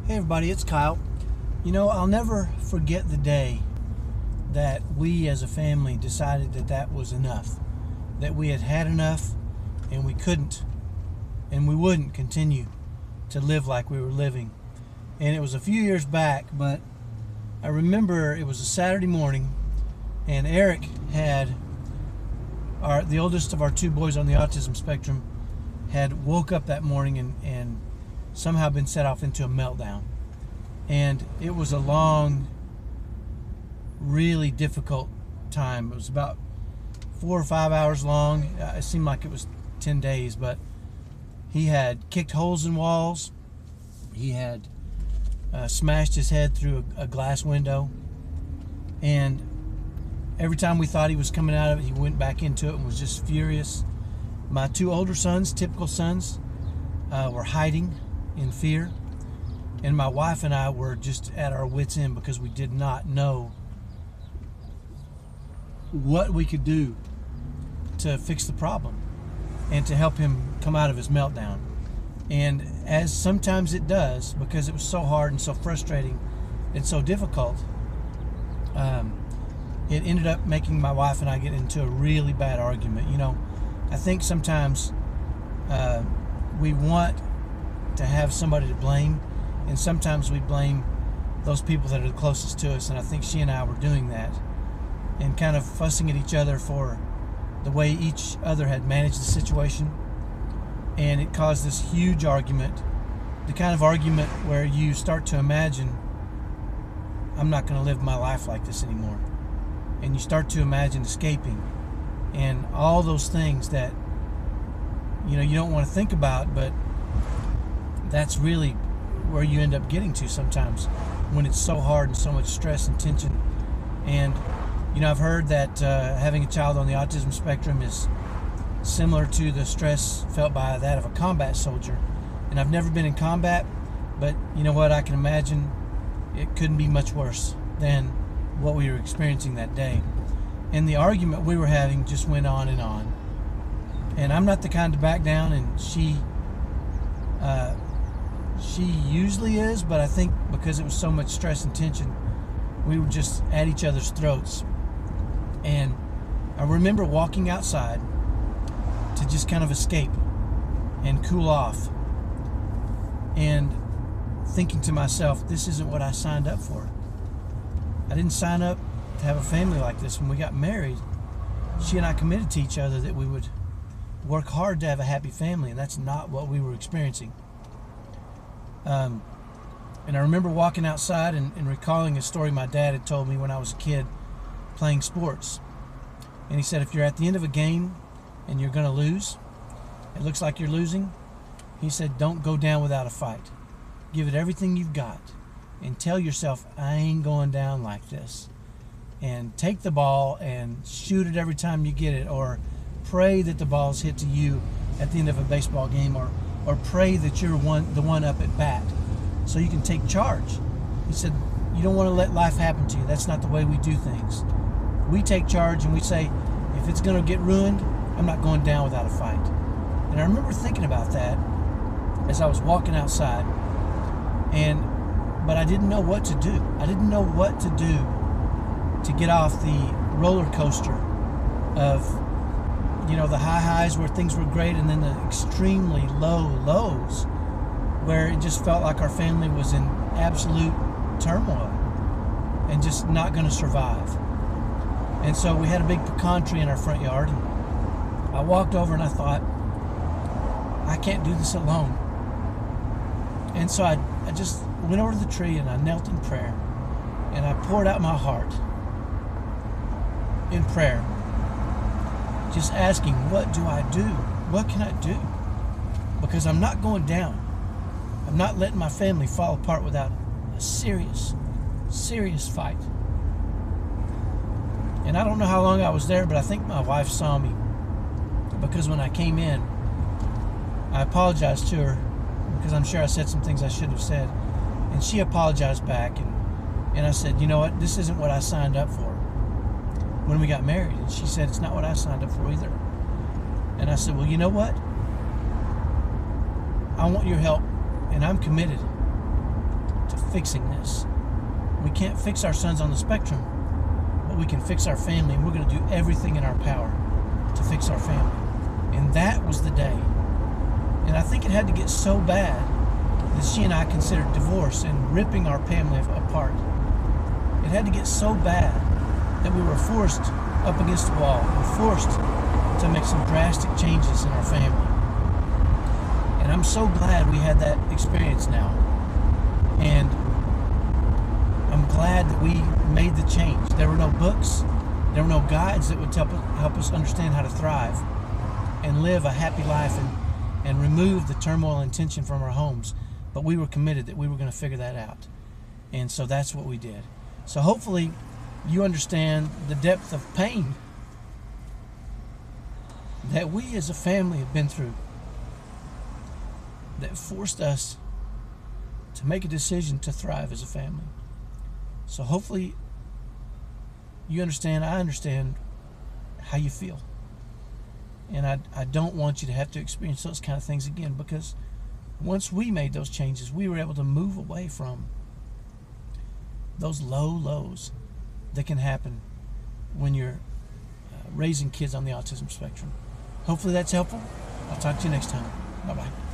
Hey everybody, it's Kyle. You know, I'll never forget the day that we as a family decided that that was enough. That we had had enough and we couldn't and we wouldn't continue to live like we were living. And it was a few years back, but I remember it was a Saturday morning and Eric had, the oldest of our two boys on the autism spectrum, had woke up that morning and somehow been set off into a meltdown. And it was a long, really difficult time. It was about 4 or 5 hours long. It seemed like it was 10 days, but he had kicked holes in walls. He had smashed his head through a glass window. And every time we thought he was coming out of it, he went back into it and was just furious. My two older sons, typical sons, were hiding in fear. And my wife and I were just at our wits' end because we did not know what we could do to fix the problem and to help him come out of his meltdown. And as sometimes it does, because it was so hard and so frustrating and so difficult, it ended up making my wife and I get into a really bad argument. You know, I think sometimes we want to have somebody to blame, and sometimes we blame those people that are the closest to us, and I think she and I were doing that and kind of fussing at each other for the way each other had managed the situation. And it caused this huge argument, the kind of argument where you start to imagine, I'm not going to live my life like this anymore. And you start to imagine escaping and all those things that, you know, you don't want to think about, but that's really where you end up getting to sometimes when it's so hard and so much stress and tension. And, you know, I've heard that having a child on the autism spectrum is similar to the stress felt by that of a combat soldier. And I've never been in combat, but you know what, I can imagine it couldn't be much worse than what we were experiencing that day. And the argument we were having just went on and on. And I'm not the kind to back down, and she usually is, but I think because it was so much stress and tension, we were just at each other's throats. And I remember walking outside to just kind of escape and cool off and thinking to myself, this isn't what I signed up for. I didn't sign up to have a family like this. When we got married, she and I committed to each other that we would work hard to have a happy family, and that's not what we were experiencing. And I remember walking outside and recalling a story my dad had told me when I was a kid playing sports. And he said, if you're at the end of a game and you're going to lose, it looks like you're losing, he said, don't go down without a fight. Give it everything you've got and tell yourself, I ain't going down like this. And take the ball and shoot it every time you get it, or pray that the ball's hit to you at the end of a baseball game, or pray that you're the one up at bat so you can take charge. He said, you don't want to let life happen to you. That's not the way we do things. We take charge and we say, if it's going to get ruined, I'm not going down without a fight. And I remember thinking about that as I was walking outside, but I didn't know what to do. I didn't know what to do to get off the roller coaster of, you know, the high highs where things were great, and then the extremely low lows where it just felt like our family was in absolute turmoil and just not going to survive. And so we had a big pecan tree in our front yard, and I walked over and I thought, I can't do this alone. And so I just went over to the tree and I knelt in prayer, and I poured out my heart in prayer, just asking, what do I do? What can I do? Because I'm not going down. I'm not letting my family fall apart without a serious, serious fight. And I don't know how long I was there, but I think my wife saw me, because when I came in, I apologized to her because I'm sure I said some things I shouldn't have said. And she apologized back, and I said, you know what, this isn't what I signed up for when we got married. And she said, it's not what I signed up for either. And I said, well, you know what? I want your help, and I'm committed to fixing this. We can't fix our sons on the spectrum, but we can fix our family, and we're going to do everything in our power to fix our family. And that was the day. And I think it had to get so bad that she and I considered divorce and ripping our family apart. It had to get so bad that we were forced up against the wall. We were forced to make some drastic changes in our family. And I'm so glad we had that experience now. And I'm glad that we made the change. There were no books, there were no guides that would help us understand how to thrive and live a happy life and remove the turmoil and tension from our homes. But we were committed that we were going to figure that out. And so that's what we did. So hopefully you understand the depth of pain that we as a family have been through, that forced us to make a decision to thrive as a family. So hopefully you understand, I understand how you feel. And I don't want you to have to experience those kind of things again, because once we made those changes, we were able to move away from those low lows that can happen when you're raising kids on the autism spectrum. Hopefully that's helpful. I'll talk to you next time. Bye-bye.